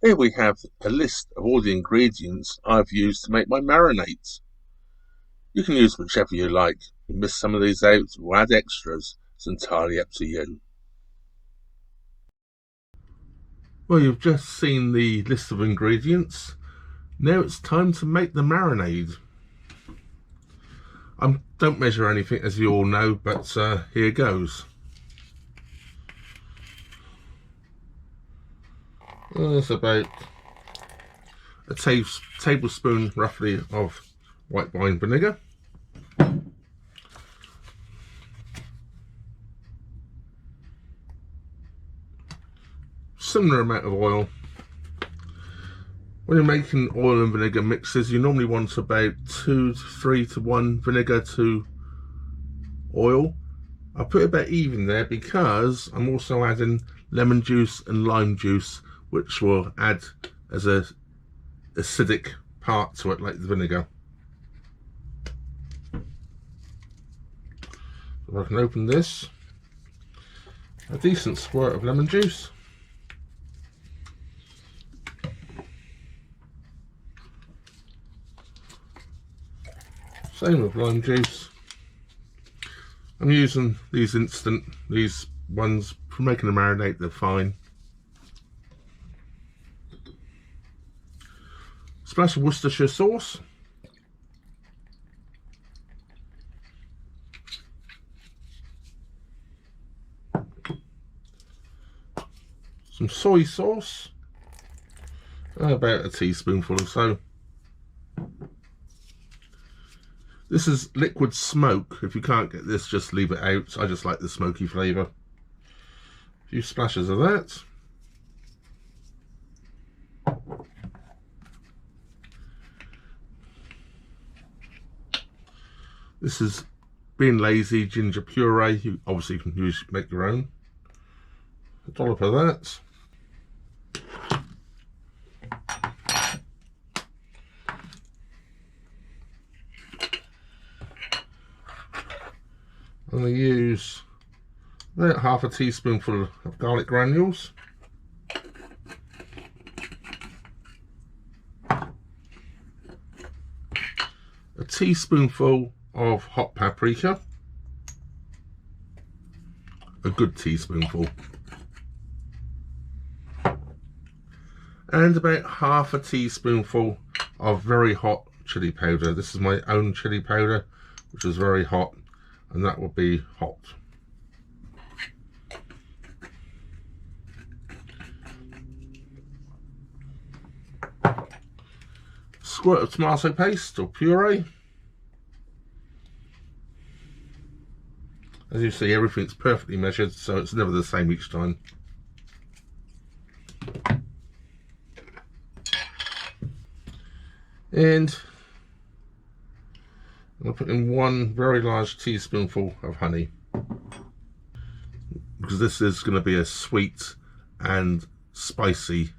Here we have a list of all the ingredients I've used to make my marinades. You can use whichever you like. You miss some of these out or add extras. It's entirely up to you. Well, you've just seen the list of ingredients. Now it's time to make the marinade. I don't measure anything, as you all know, but here goes. There's about a tablespoon roughly of white wine vinegar. Similar amount of oil. When you're making oil and vinegar mixes, you normally want about 2 to 3 to 1 vinegar to oil. I put it about even there because I'm also adding lemon juice and lime juice, which will add as a acidic part to it, like the vinegar. If I can open this, a decent squirt of lemon juice. Same with lime juice. I'm using these ones for making a marinade, they're fine. Splash of Worcestershire sauce. Some soy sauce. About a teaspoonful or so. This is liquid smoke. If you can't get this, just leave it out. I just like the smoky flavour. A few splashes of that. This is being lazy, ginger puree. You obviously can make your own. A dollop of that. I'm going to use about half a teaspoonful of garlic granules. A teaspoonful of hot paprika. A good teaspoonful. And about half a teaspoonful of very hot chili powder. This is my own chili powder, which is very hot, and that will be hot. Squirt of tomato paste or puree. As you see, everything's perfectly measured, so it's never the same each time. And I'm going to put in 1 very large teaspoonful of honey, because this is going to be a sweet and spicy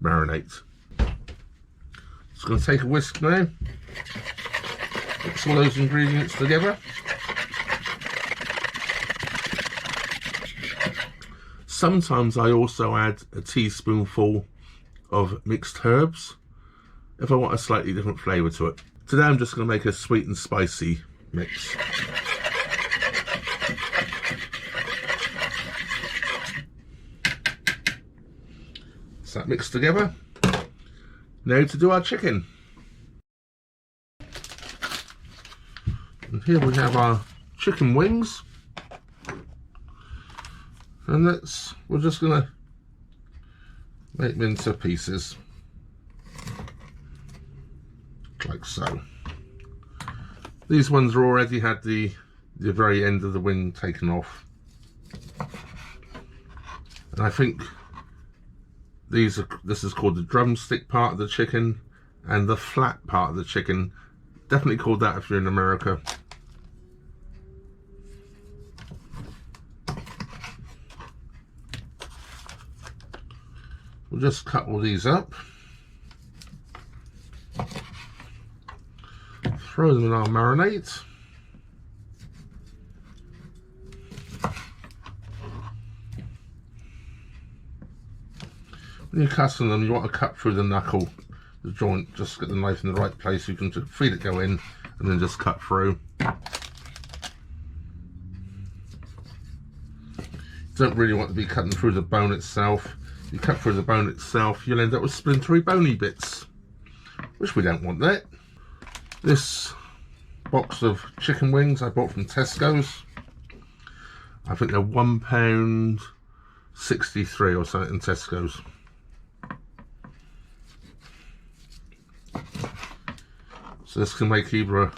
marinade. Just going to take a whisk now, mix all those ingredients together. Sometimes I also add a teaspoonful of mixed herbs if I want a slightly different flavour to it. Today I'm just going to make a sweet and spicy mix. So that mixed together. Now to do our chicken. And here we have our chicken wings. And we're just going to make them into pieces. Like so. These ones are already had the very end of the wing taken off. And I think this is called the drumstick part of the chicken, and the flat part of the chicken, definitely called that if you're in America. We'll just cut all these up, throw them in our marinade. When you're cutting them, you want to cut through the knuckle, the joint, just get the knife in the right place. You can just feel it go in and then just cut through. You don't really want to be cutting through the bone itself. If you cut through the bone itself, you'll end up with splintery bony bits, which we don't want that. This box of chicken wings I bought from Tesco's. I think they're £1.63 or something in Tesco's. So this can make either a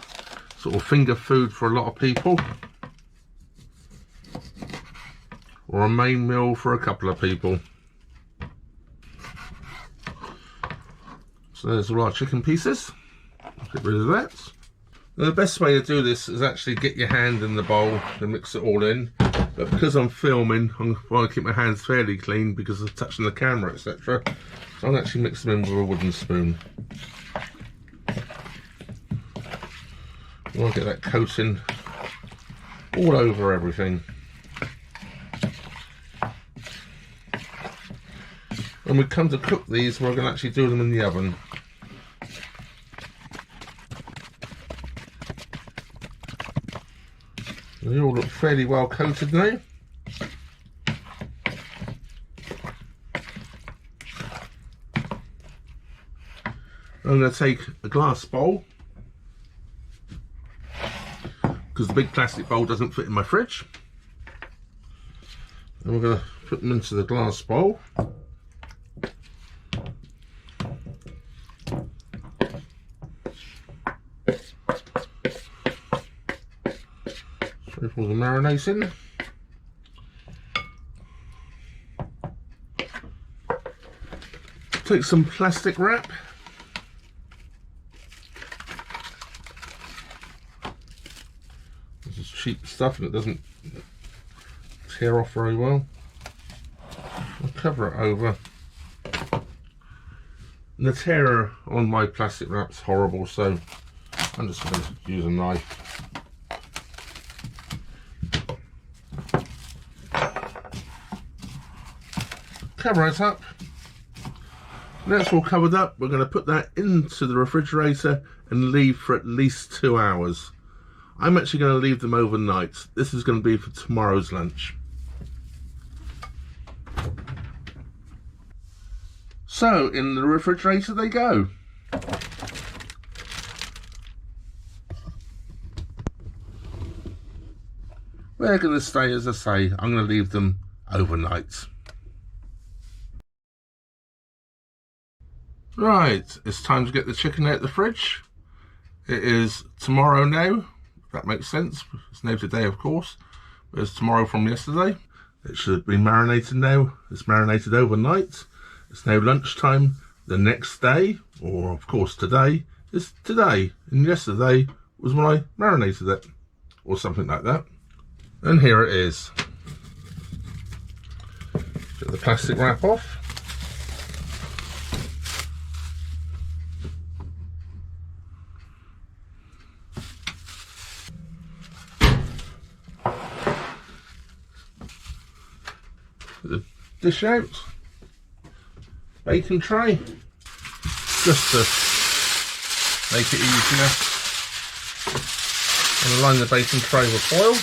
sort of finger food for a lot of people, or a main meal for a couple of people. So there's all our chicken pieces. Get rid of that. Now the best way to do this is actually get your hand in the bowl and mix it all in. But because I'm filming, I want to keep my hands fairly clean because of touching the camera, etc. So I'll actually mix them in with a wooden spoon. I want to get that coating all over everything. When we come to cook these, we're going to actually do them in the oven. They all look fairly well coated now. I'm going to take a glass bowl, because the big plastic bowl doesn't fit in my fridge. And we're going to put them into the glass bowl. For the marinating. Take some plastic wrap. This is cheap stuff and it doesn't tear off very well. I'll cover it over. And the tear on my plastic wrap's horrible, so I'm just going to use a knife. Cover it up. Now it's all covered up, we're going to put that into the refrigerator and leave for at least 2 hours. I'm actually going to leave them overnight. This is going to be for tomorrow's lunch. So in the refrigerator they go. They're going to stay, as I say, I'm going to leave them overnight. Right, it's time to get the chicken out of the fridge. It is tomorrow now, if that makes sense. It's now today, of course, but it's tomorrow from yesterday. It should be marinated now. It's marinated overnight. It's now lunchtime the next day, or of course today is today. And yesterday was when I marinated it, or something like that. And here it is. Get the plastic wrap off. The dish out, bacon tray, just to make it easier. And line the bacon tray with foil.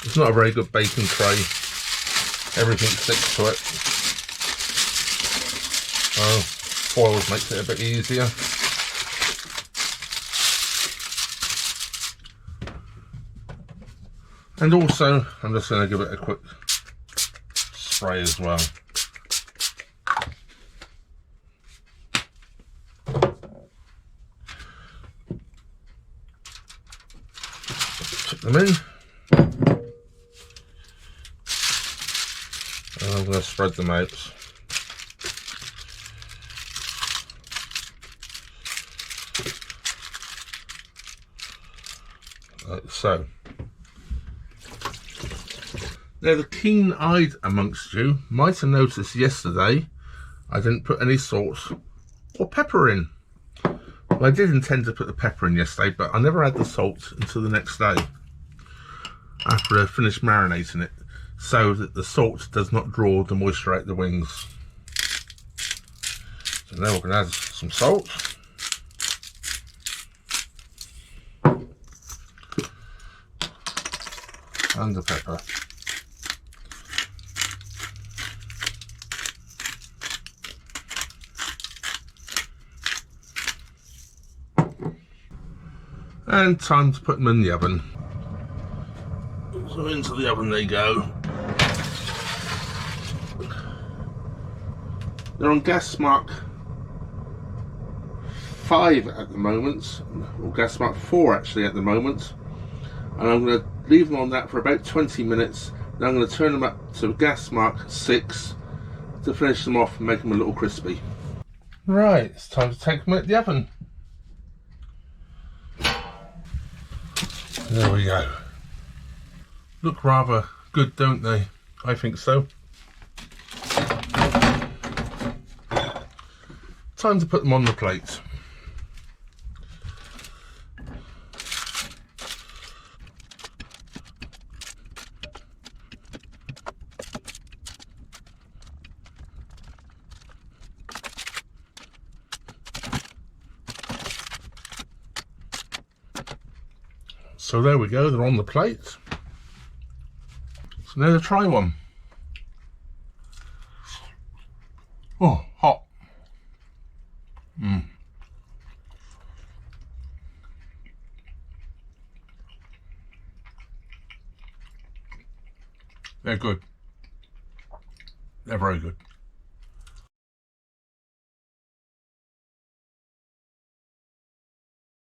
It's not a very good bacon tray, everything sticks to it. Oh, foil makes it a bit easier. And also, I'm just going to give it a quick spray as well. Put them in. And I'm going to spread them out. Like so. Now the keen-eyed amongst you might have noticed yesterday I didn't put any salt or pepper in. Well, I did intend to put the pepper in yesterday, but I never had the salt until the next day. after I finish marinating it, so that the salt does not draw the moisture out the wings. So now we're going to add some salt. And the pepper. And time to put them in the oven. So into the oven they go. They're on gas mark 5 at the moment, or gas mark 4 actually at the moment. And I'm going to leave them on that for about 20 minutes. Then I'm going to turn them up to gas mark 6 to finish them off and make them a little crispy. Right, it's time to take them out the oven. There we go. Look rather good, don't they? I think so. Time to put them on the plate. So there we go, they're on the plate. So now to try one. Oh, hot. They're good. They're very good.